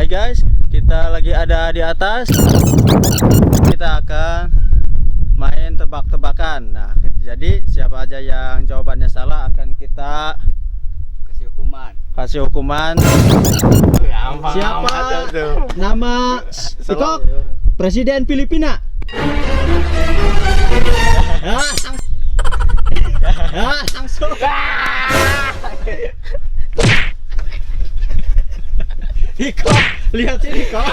Hai guys, kita lagi ada di atas. Kita akan main tebak-tebakan. Nah, jadi siapa aja yang jawabannya salah akan kita kasih hukuman. Siapa nama Ikok? Presiden Filipina. Langsung. Iko, lihat sini kok.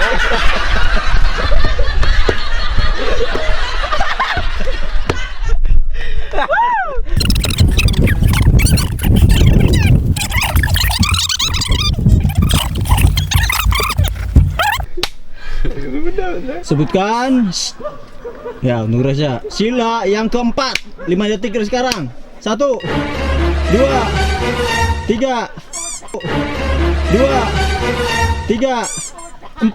Sebutkan. Ya, untuk Reza. Sila yang keempat. 5 detik dari sekarang. 1 2 3 2 3 4.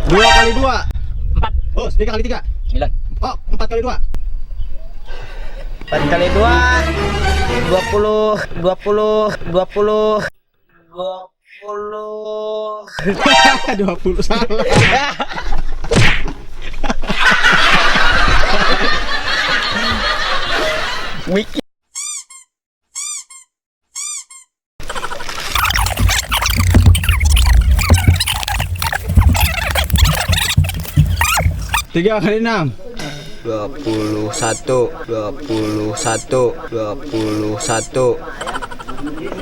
Dua kali 2 4. Oh, 3 kali 3 9. Oh, 4 kali 2 4 kali 2 20 salah. Wiki. Tiga kali 6 21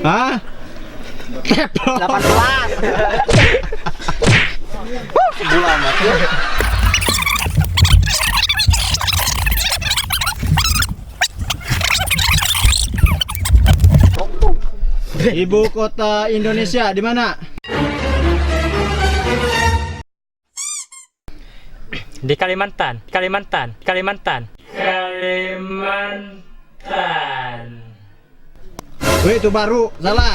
Hah? 18 bulan mati. Ibu kota Indonesia di mana? Di Kalimantan. Wih, itu baru. Salah.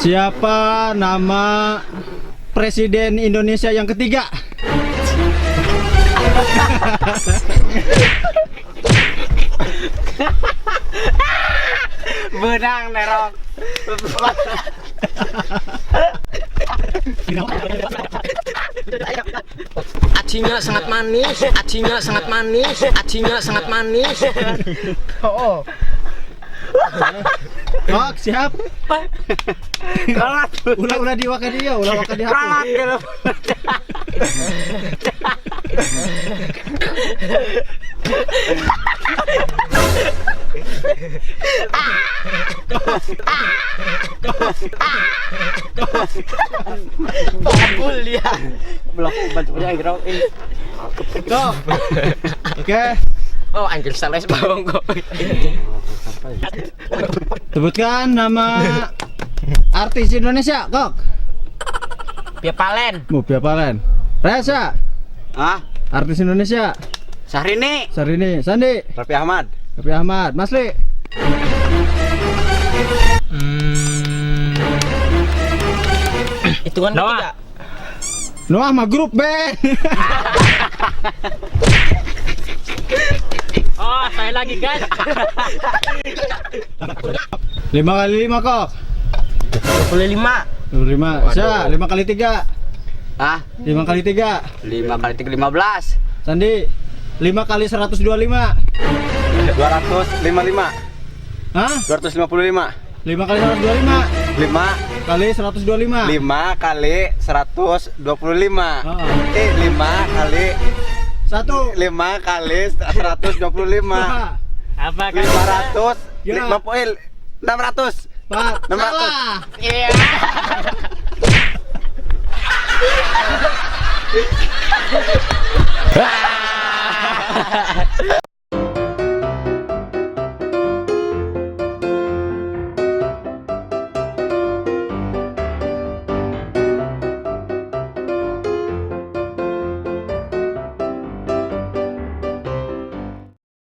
Siapa nama Presiden Indonesia yang ketiga? Benang nerok. Acinya sangat manis. Oh. Kok siap? Kalah. Ulah diwakan dia, ulah wakan dia. Pabul dia. Blok bantunya gerau ini. Kok. Oke. Oh, anjir salah bawang kok. Sebutkan nama artis Indonesia, Kok. Pia Palen. Pia Palen. Reza. Artis Indonesia. Syahrini. Sandi. Raffi Ahmad. Masli. Hitungan Noah. Noah mah grup band. Oh, saya lagi guys. 5 kali 5 Kok. 25. 25. Sa, 5 kali 3. 5 kali 3. 5 kali 3 15. Sandi. 5 kali 125. 255. Hah? 255. 5 kali 125. 5 Kali 125. 5 kali 125. 5 kali 1. 5 kali 125. Apa kan? 500. Ya. 600. 4. 600. Salah. Iya.